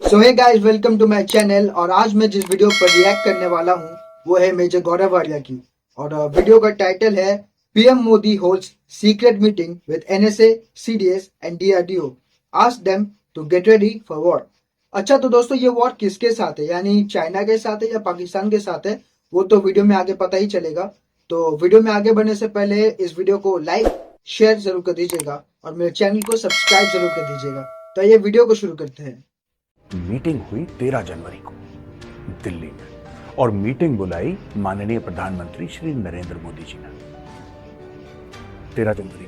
So hey guys, welcome to my channel. और आज मैं जिस वीडियो पर रिएक्ट करने वाला हूँ वो है मेजर गौरव वालिया की। और वीडियो का टाइटल है PM Modi holds secret meeting with NSA, CDS and DRDO, ask them to get ready for war. अच्छा, तो दोस्तों ये वॉर किसके साथ है, यानी चाइना के साथ है या पाकिस्तान के साथ है, वो तो वीडियो में आगे पता ही चलेगा। तो वीडियो में आगे बढ़ने से पहले इस वीडियो को लाइक शेयर जरूर कर दीजिएगा और मेरे चैनल को सब्सक्राइब जरूर कर दीजिएगा। तो ये वीडियो को शुरू करते हैं। मीटिंग हुई 13 जनवरी को दिल्ली में और मीटिंग बुलाई माननीय प्रधानमंत्री श्री नरेंद्र मोदी जी ने। 13 जनवरी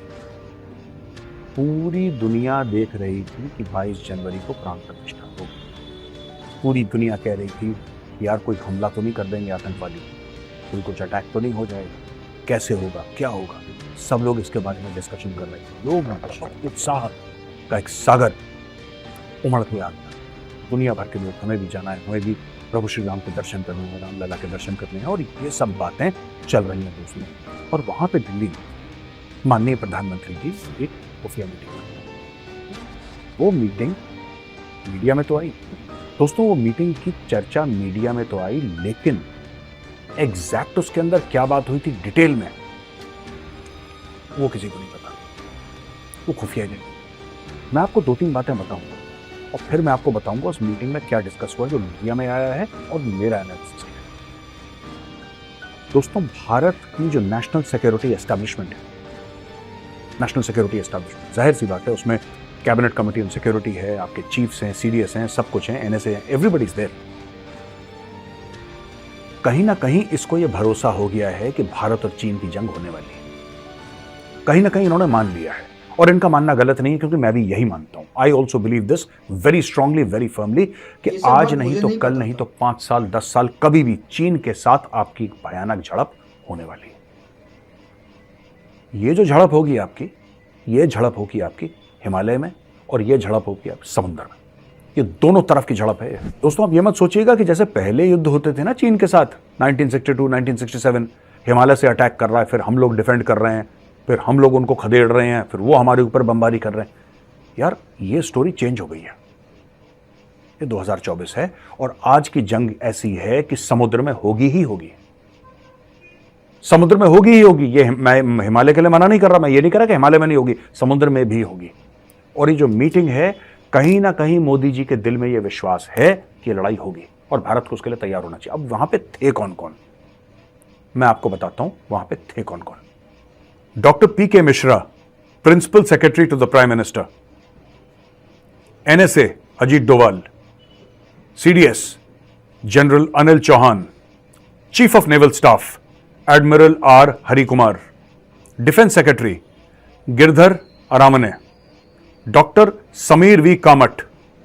पूरी दुनिया देख रही थी कि 22 जनवरी को प्राण प्रतिष्ठा होगी। पूरी दुनिया कह रही थी यार कोई हमला तो नहीं कर देंगे आतंकवादी, कोई कुछ अटैक तो नहीं हो जाएगा, कैसे होगा, क्या होगा। सब लोग इसके बारे में डिस्कशन कर रहे थे। लोग उत्साह का एक सागर उमड़ के आ गया। दुनिया भर के लोग, हमें भी जाना है, हमें भी प्रभु श्री राम के दर्शन करने हैं, रामलला के दर्शन करने हैं, और ये सब बातें चल रही हैं दोस्तों। और वहां पे दिल्ली में माननीय प्रधानमंत्री की एक खुफिया मीटिंग हुई। वो मीटिंग मीडिया में तो आई दोस्तों, वो मीटिंग की चर्चा मीडिया में तो आई, लेकिन एग्जैक्ट उसके अंदर क्या बात हुई थी डिटेल में वो किसी को नहीं पता। वो खुफिया नहीं। मैं आपको 2-3 बातें बताऊंगा और फिर मैं आपको बताऊंगा उस मीटिंग में क्या डिस्कस हुआ जो मीडिया में आया है और मेरा एनालिसिस है। दोस्तों, भारत की जो नेशनल सिक्योरिटी एस्टैब्लिशमेंट है, नेशनल सिक्योरिटी एस्टैब्लिशमेंट, जाहिर सी बात है उसमें कैबिनेट कमेटी ऑन सिक्योरिटी है, आपके चीफ्स हैं, सीडीएस हैं, सब कुछ है, एनएसए है, एवरीबडी इज देयर। कहीं ना कहीं इसको यह भरोसा हो गया है कि भारत और चीन की जंग होने वाली है। कहीं ना कहीं इन्होंने मान लिया है और इनका मानना गलत नहीं है, क्योंकि मैं भी यही मानता हूं। I also believe this very strongly, very firmly, कि आज नहीं तो कल, नहीं तो 5 साल 10 साल, कभी भी चीन के साथ आपकी भयानक झड़प होने वाली है। ये जो झड़प होगी आपकी, ये झड़प होगी आपकी हिमालय में और ये झड़प होगी आपकी समुद्र में। ये दोनों तरफ की झड़प है दोस्तों। आप ये मत सोचिएगा कि जैसे पहले युद्ध होते थे ना चीन के साथ 1962, 1967, हिमालय से अटैक कर रहा है, फिर हम लोग डिफेंड कर रहे हैं, फिर हम लोग उनको खदेड़ रहे हैं, फिर वो हमारे ऊपर बमबारी कर रहे हैं। यार ये स्टोरी चेंज हो गई है। ये 2024 है और आज की जंग ऐसी है कि समुद्र में होगी ही होगी, समुद्र में होगी ही होगी। ये मैं हिमालय के लिए मना नहीं कर रहा, मैं ये नहीं कह रहा कि हिमालय में नहीं होगी, समुद्र में भी होगी। और ये जो मीटिंग है, कहीं ना कहीं मोदी जी के दिल में यह विश्वास है कि लड़ाई होगी और भारत को उसके लिए तैयार होना चाहिए। अब वहां पे थे कौन कौन, मैं आपको बताता हूं वहां पे थे कौन कौन। Doctor PK Mishra, principal secretary to the prime minister, NSA Ajit Doval, CDS general Anil Chauhan, chief of naval staff admiral R Harikumar, defence secretary Giridhar Aramane, doctor Sameer V Kamat,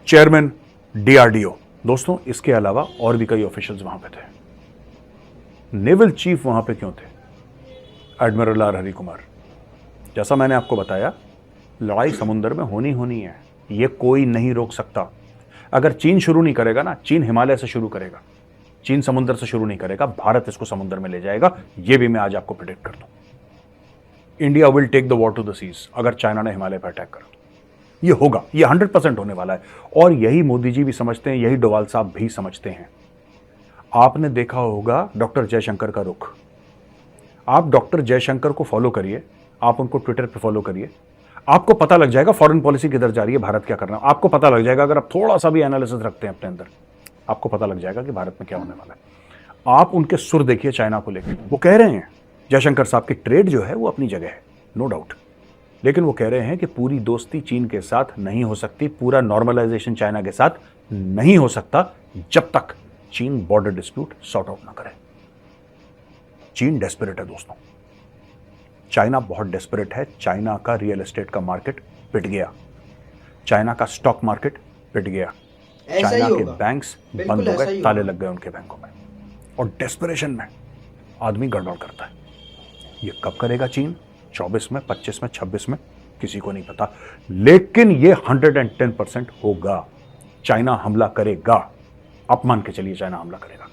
chairman DRDO. दोस्तों, इसके अलावा और भी कई ऑफिशियल्स वहां पे थे। नेवल चीफ वहां पे क्यों थे? Admiral R Harikumar. जैसा मैंने आपको बताया, लड़ाई समुद्र में होनी है, ये कोई नहीं रोक सकता। अगर चीन शुरू नहीं करेगा ना, चीन हिमालय से शुरू करेगा, चीन समुद्र से शुरू नहीं करेगा, भारत इसको समुद्र में ले जाएगा। ये भी मैं आज आपको प्रेडिक्ट कर दूं। India will take the war to the seas अगर चाइना ने हिमालय पर अटैक करा। ये होगा, ये 100% होने वाला है। और यही मोदी जी भी समझते हैं, यही डोवाल साहब भी समझते हैं। आपने देखा होगा डॉक्टर जयशंकर का रुख। आप डॉक्टर जयशंकर को फॉलो करिए, आप उनको ट्विटर पे फॉलो करिए, आपको पता लग जाएगा फॉरेन पॉलिसी किधर जा रही है, भारत क्या करना है। आपको पता लग जाएगा, अगर आप थोड़ा सा भी एनालिसिस रखते हैं अपने अंदर, आपको पता लग जाएगा कि भारत में क्या होने वाला है। आप उनके सुर देखिए चाइना को लेकर। वो कह रहे हैं जयशंकर साहब की ट्रेड जो है वो अपनी जगह है, नो डाउट, लेकिन वो कह रहे हैं कि पूरी दोस्ती चीन के साथ नहीं हो सकती, पूरा नॉर्मलाइजेशन चाइना के साथ नहीं हो सकता जब तक चीन बॉर्डर डिस्प्यूट सॉर्ट आउट ना करे। चीन डेस्परेट है दोस्तों, चाइना बहुत डेस्परेट है। चाइना का रियल एस्टेट का मार्केट पिट गया, चाइना का स्टॉक मार्केट पिट गया, चाइना के बैंक्स बंद हो गए, ताले लग गए उनके बैंकों में, और डेस्परेशन में आदमी गड़बड़ करता है। ये कब करेगा चीन? 24 में, 25 में, 26 में, किसी को नहीं पता, लेकिन ये 110% होगा। चाइना हमला करेगा, आप मान के चलिए चाइना हमला करेगा,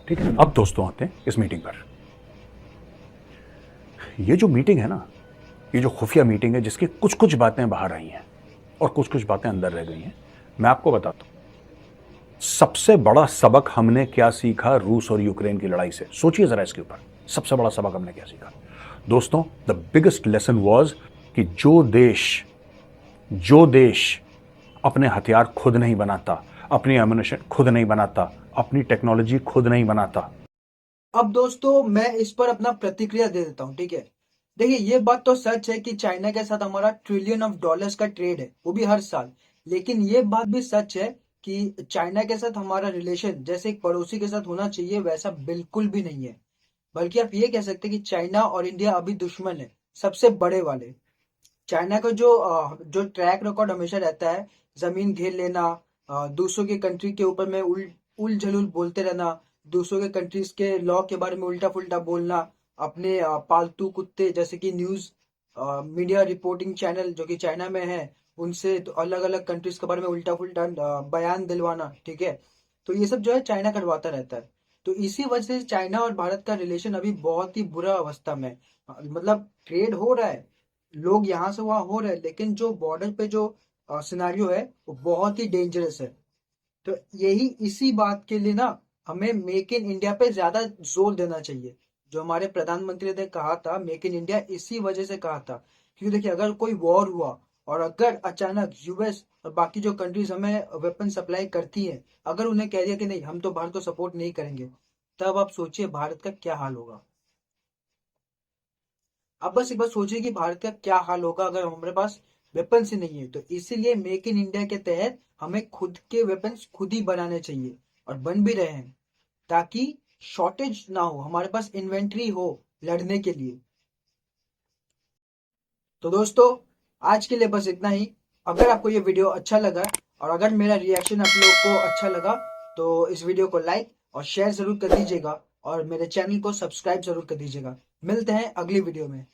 ठीक है। अब दोस्तों आते हैं इस मीटिंग पर। ये जो मीटिंग है ना, ये जो खुफिया मीटिंग है, जिसकी कुछ कुछ बातें बाहर आई हैं और कुछ कुछ बातें अंदर रह गई हैं, मैं आपको बताता हूं। सबसे बड़ा सबक हमने क्या सीखा रूस और यूक्रेन की लड़ाई से? सोचिए जरा इसके ऊपर, सबसे बड़ा सबक हमने क्या सीखा? दोस्तों, द बिगेस्ट लेसन वाज कि जो देश अपने हथियार खुद नहीं बनाता, अपनी एमुनिशन खुद नहीं बनाता, अपनी टेक्नोलॉजी खुद नहीं बनाता। अब दोस्तों मैं इस पर अपना प्रतिक्रिया दे देता हूँ, ठीक है। देखिए, ये बात तो सच है कि चाइना के साथ हमारा $1 ट्रिलियन का ट्रेड है, वो भी हर साल। लेकिन ये बात भी सच है कि चाइना के साथ हमारा रिलेशन जैसे एक पड़ोसी के साथ होना चाहिए वैसा बिल्कुल भी नहीं है। बल्कि आप ये कह सकते हैं कि चाइना और इंडिया अभी दुश्मन है, सबसे बड़े वाले। चाइना का जो ट्रैक रिकॉर्ड हमेशा रहता है, जमीन घेर लेना, दूसरों के कंट्री के ऊपर में उल जलूल बोलते रहना, दूसरों के कंट्रीज के लॉ के बारे में उल्टा फुल्टा बोलना, अपने पालतू कुत्ते जैसे कि न्यूज मीडिया रिपोर्टिंग चैनल जो कि चाइना में है उनसे तो अलग अलग कंट्रीज के बारे में उल्टा फुल्टा बयान दिलवाना, ठीक है। तो ये सब जो है चाइना करवाता रहता है। तो इसी वजह से चाइना और भारत का रिलेशन अभी बहुत ही बुरा अवस्था में है। मतलब ट्रेड हो रहा है, लोग यहाँ से वहां हो रहे हैं, लेकिन जो बॉर्डर पे जो सिनारियो है वो बहुत ही डेंजरस है। तो यही इसी बात के लिए ना हमें मेक इन इंडिया पे ज्यादा जोर देना चाहिए। जो हमारे प्रधानमंत्री ने कहा था मेक इन इंडिया, इसी वजह से कहा था। क्योंकि देखिए, अगर कोई वॉर हुआ और अगर अचानक यूएस और बाकी जो कंट्रीज हमें वेपन सप्लाई करती हैं, अगर उन्हें कह दिया कि नहीं हम तो भारत को सपोर्ट नहीं करेंगे, तब आप सोचिए भारत का क्या हाल होगा। अब बस एक बार सोचिए कि भारत का क्या हाल होगा अगर हमारे पास वेपन्स ही नहीं है। तो इसीलिए मेक इन इंडिया के तहत हमें खुद के वेपन्स खुद ही बनाने चाहिए, और बन भी रहे हैं, ताकि शॉर्टेज ना हो, हमारे पास इन्वेंट्री हो लड़ने के लिए। तो दोस्तों, आज के लिए बस इतना ही। अगर आपको ये वीडियो अच्छा लगा और अगर मेरा रिएक्शन आप लोग को अच्छा लगा तो इस वीडियो को लाइक और शेयर जरूर कर दीजिएगा, और मेरे चैनल को सब्सक्राइब जरूर कर दीजिएगा। मिलते हैं अगली वीडियो में।